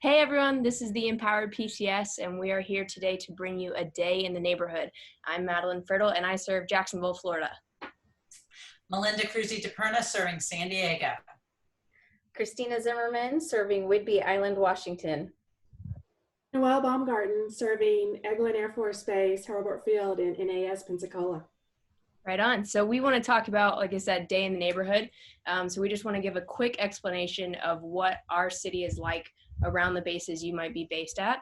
Hey everyone, this is the Empowered PCS, and we are here today to bring you a day in the neighborhood. I'm Madeline Fertile, and I serve Jacksonville, Florida. Melinda Cruzy DePerna serving San Diego. Christina Zimmerman serving Whidbey Island, Washington. Noelle Baumgarten serving Eglin Air Force Base, Hurlburt Field in NAS, Pensacola. Right on. So we want to talk about, like I said, day in the neighborhood. So we just want to give a quick explanation of what our city is like around the bases you might be based at.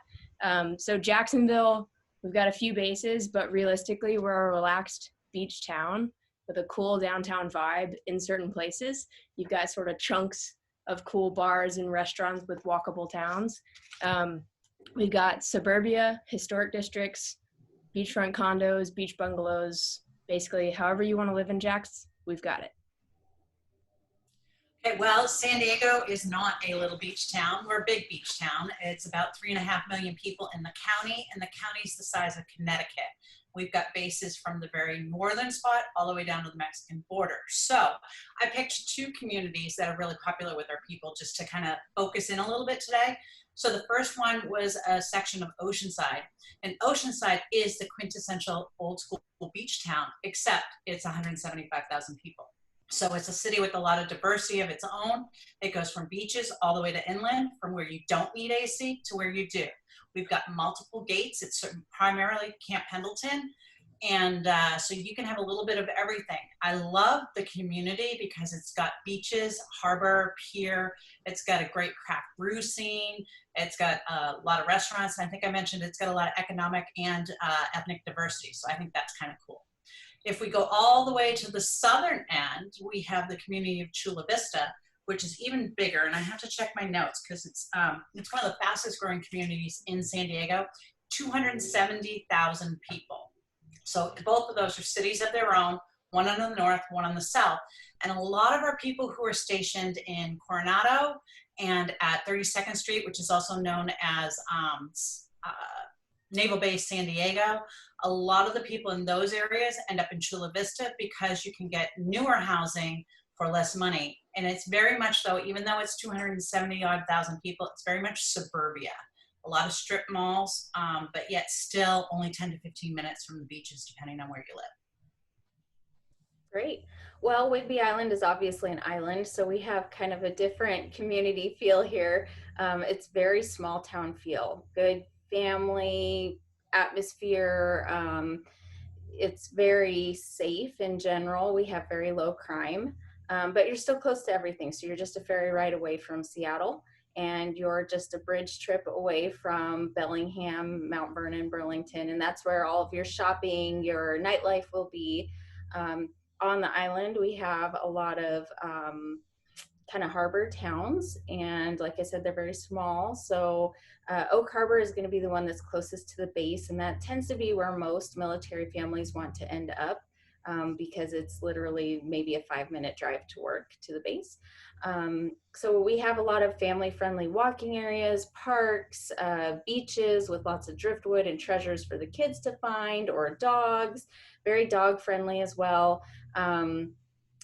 So Jacksonville, we've got a few bases, but realistically, we're a relaxed beach town with a cool downtown vibe in certain places. You've got sort of chunks of cool bars and restaurants with walkable towns. We've got suburbia, historic districts, beachfront condos, beach bungalows, basically however you want to live in Jax, we've got it. Okay, well, San Diego is not a little beach town. We're a big beach town. It's about 3.5 million people in the county, and the county's the size of Connecticut. We've got bases from the very northern spot all the way down to the Mexican border. So I picked two communities that are really popular with our people just to kind of focus in a little bit today. So the first one was a section of Oceanside, and Oceanside is the quintessential old school beach town, except it's 175,000 people. So it's a city with a lot of diversity of its own. It goes from beaches all the way to inland, from where you don't need AC to where you do. We've got multiple gates. It's primarily Camp Pendleton. And so you can have a little bit of everything. I love the community because it's got beaches, harbor, pier. It's got a great craft brew scene. It's got a lot of restaurants. And I think I mentioned it's got a lot of economic and ethnic diversity. So I think that's kind of cool. If we go all the way to the southern end, we have the community of Chula Vista, which is even bigger. And I have to check my notes because it's one of the fastest growing communities in San Diego, 270,000 people. So both of those are cities of their own, one on the north, one on the south. And a lot of our people who are stationed in Coronado and at 32nd Street, which is also known as Naval Base San Diego, a lot of the people in those areas end up in Chula Vista because you can get newer housing for less money. And it's very much so, even though it's 270,000 people, it's very much suburbia. A lot of strip malls, but yet still only 10 to 15 minutes from the beaches, depending on where you live. Great. Well, Whidbey Island is obviously an island, so we have kind of a different community feel here. It's very small town feel, good family atmosphere. It's very safe in general. We have very low crime, but you're still close to everything. So you're just a ferry ride away from Seattle, and you're just a bridge trip away from Bellingham, Mount Vernon, Burlington, and that's where all of your shopping, your nightlife will be. On the island, we have a lot of kind of harbor towns, and like I said, they're very small. So Oak Harbor is going to be the one that's closest to the base, and that tends to be where most military families want to end up because it's literally maybe a 5-minute drive to work to the base. So we have a lot of family-friendly walking areas, parks, beaches with lots of driftwood and treasures for the kids to find, or dogs, very dog-friendly as well.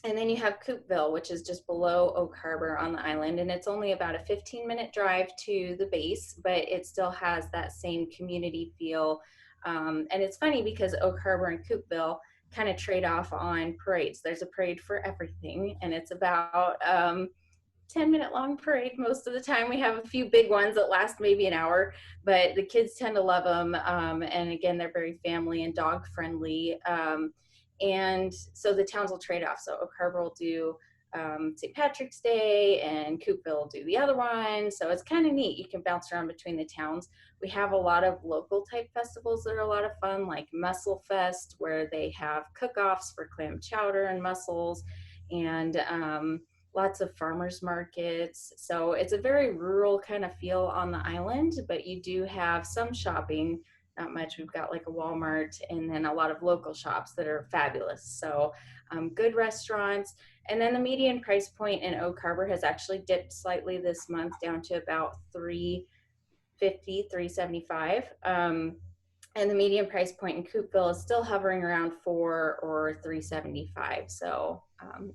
And then you have Coopville, which is just below Oak Harbor on the island, and it's only about a 15-minute drive to the base, but it still has that same community feel. And it's funny because Oak Harbor and Coopville kind of trade off on parades. There's a parade for everything, and it's about 10-minute long parade most of the time. We have a few big ones that last maybe an hour, but the kids tend to love them. And again, they're very family and dog friendly. And so the towns will trade off. So Oak Harbor will do St. Patrick's Day, and Coopville will do the other one. So it's kind of neat. You can bounce around between the towns. We have a lot of local type festivals that are a lot of fun, like Mussel Fest, where they have cook-offs for clam chowder and mussels, and lots of farmers markets. So it's a very rural kind of feel on the island, but you do have some shopping. Not much. We've got like a Walmart, and then a lot of local shops that are fabulous. So good restaurants. And then the median price point in Oak Harbor has actually dipped slightly this month down to about $350, $375. And the median price point in Coopville is still hovering around $4 or $375. So,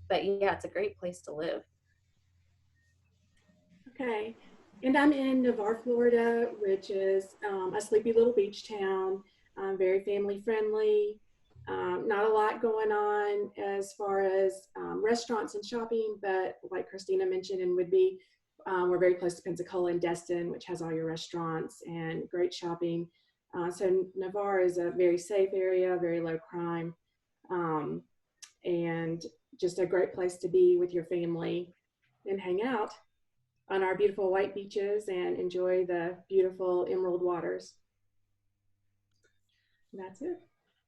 but yeah, it's a great place to live. Okay. And I'm in Navarre, Florida, which is a sleepy little beach town, very family friendly. Not a lot going on as far as restaurants and shopping, but like Christina mentioned in Whidbey, we're very close to Pensacola and Destin, which has all your restaurants and great shopping. So Navarre is a very safe area, very low crime, um, and just a great place to be with your family and hang out on our beautiful white beaches and enjoy the beautiful emerald waters. And that's it.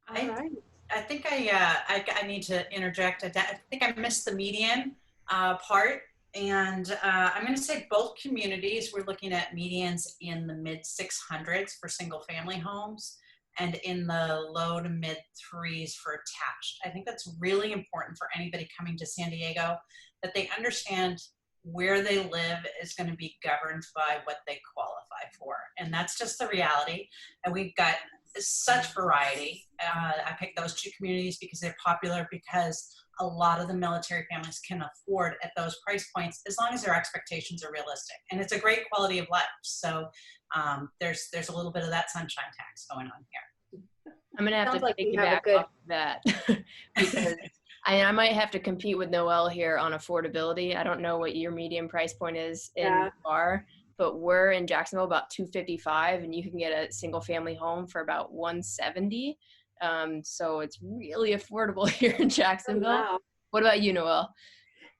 All I, right. I think I need to interject. I think I missed the median part. And I'm going to say both communities, we're looking at medians in the mid 600s for single family homes and in the low to mid 3s for attached. I think that's really important for anybody coming to San Diego, that they understand where they live is going to be governed by what they qualify for. And that's just the reality. And we've got such variety. I picked those two communities because they're popular, because a lot of the military families can afford at those price points as long as their expectations are realistic. And it's a great quality of life. So there's a little bit of that sunshine tax going on here. I'm gonna have Sounds to like you have a piggyback good- off of that because I might have to compete with Noelle here on affordability. I don't know what your median price point is in Yeah. Bar, but we're in Jacksonville about 255, and you can get a single family home for about 170. So it's really affordable here in Jacksonville. Wow. What about you, Noelle?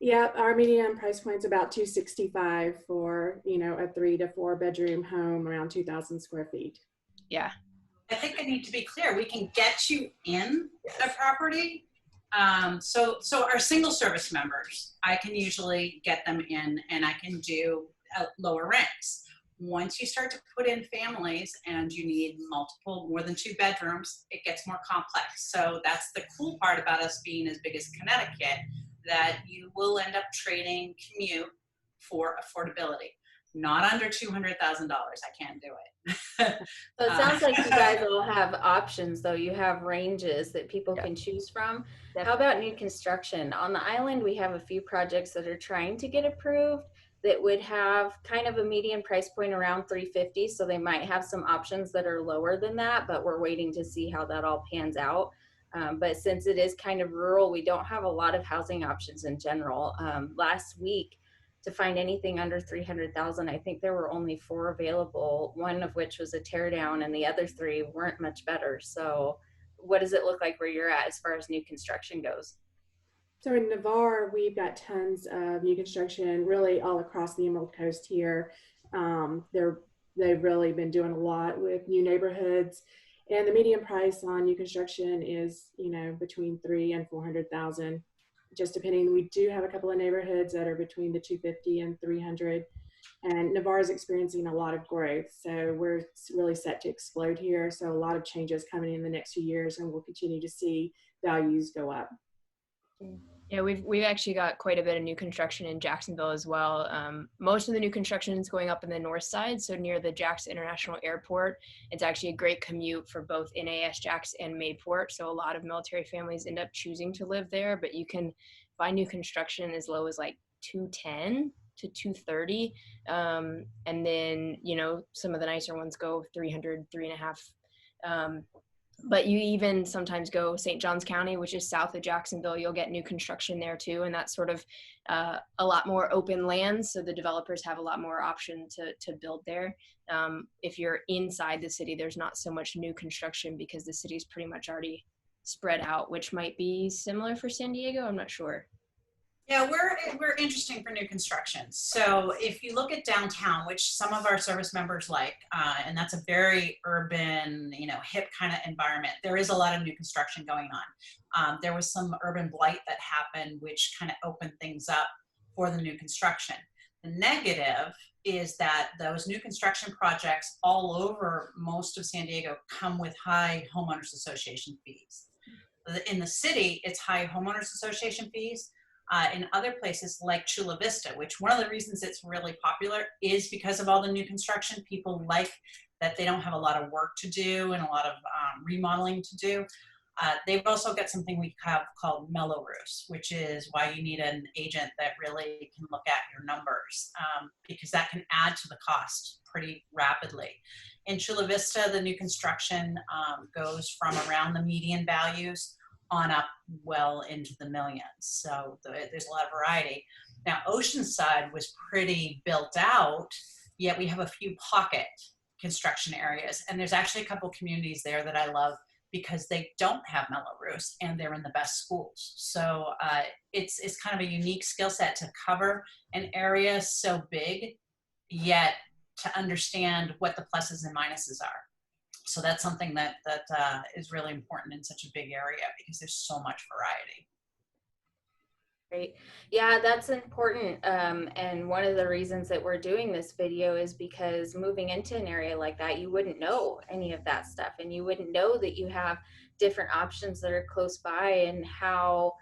Yeah, our median price point's about 265 for, a 3 to 4 bedroom home around 2,000 square feet. Yeah. I think I need to be clear. We can get you in a property. So our single service members, I can usually get them in and I can do lower rents. Once you start to put in families and you need more than 2 bedrooms, it gets more complex. So that's the cool part about us being as big as Connecticut, that you will end up trading commute for affordability. Not under $200,000. I can't do it. So it sounds like you guys all have options, though. You have ranges that people can choose from. How about new construction? On the island, we have a few projects that are trying to get approved that would have kind of a median price point around 350. So they might have some options that are lower than that, but we're waiting to see how that all pans out. But since it is kind of rural, we don't have a lot of housing options in general. Last week, to find anything under 300,000, I think there were only 4 available, one of which was a tear down and the other 3 weren't much better. So what does it look like where you're at as far as new construction goes? So in Navarre, we've got tons of new construction really all across the Emerald Coast here. They've really been doing a lot with new neighborhoods, and the median price on new construction is, between 300,000 and 400,000. Just depending. We do have a couple of neighborhoods that are between the 250 and 300, and Navarre is experiencing a lot of growth. So we're really set to explode here. So a lot of changes coming in the next few years, and we'll continue to see values go up. Yeah, we've actually got quite a bit of new construction in Jacksonville as well. Most of the new construction is going up in the north side, so near the Jax International Airport. It's actually a great commute for both NAS Jax and Mayport, so a lot of military families end up choosing to live there, but you can find new construction as low as like 210 to 230, and then some of the nicer ones go 300, 3.5. But you even sometimes go St. Johns County, which is south of Jacksonville. You'll get new construction there too, and that's sort of a lot more open land, so the developers have a lot more option to build there. If you're inside the city, there's not so much new construction because the city's pretty much already spread out, which might be similar for San Diego. I'm not sure. Yeah, we're interesting for new construction. So if you look at downtown, which some of our service members like, and that's a very urban, hip kind of environment, there is a lot of new construction going on. There was some urban blight that happened, which kind of opened things up for the new construction. The negative is that those new construction projects all over most of San Diego come with high homeowners association fees. In the city, it's high homeowners association fees. In other places like Chula Vista, which one of the reasons it's really popular is because of all the new construction. People like that they don't have a lot of work to do and a lot of remodeling to do. They've also got something we have called Mello-Roos, which is why you need an agent that really can look at your numbers, because that can add to the cost pretty rapidly. In Chula Vista, the new construction goes from around the median values on up well into the millions. So there's a lot of variety. Now, Oceanside was pretty built out, yet we have a few pocket construction areas. And there's actually a couple communities there that I love because they don't have Mello-Roos and they're in the best schools. So it's kind of a unique skill set to cover an area so big, yet to understand what the pluses and minuses are. So that's something that is really important in such a big area because there's so much variety. Great. Yeah, that's important. And one of the reasons that we're doing this video is because moving into an area like that, you wouldn't know any of that stuff, and you wouldn't know that you have different options that are close by and how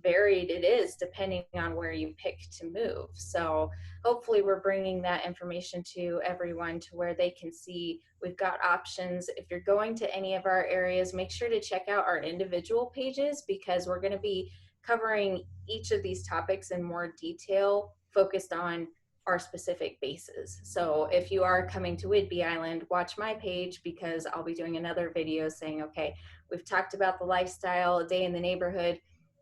varied it is depending on where you pick to move. So hopefully we're bringing that information to everyone to where they can see we've got options. If you're going to any of our areas, make sure to check out our individual pages because we're going to be covering each of these topics in more detail focused on our specific bases. So if you are coming to Whidbey Island, watch my page because I'll be doing another video saying, okay, we've talked about the lifestyle, a day in the neighborhood,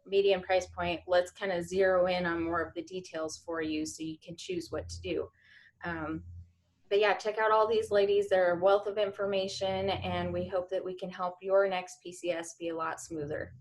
medium price point. Let's kind of zero in on more of the details for you so you can choose what to do. But yeah, check out all these ladies. They're a wealth of information, and we hope that we can help your next PCS be a lot smoother.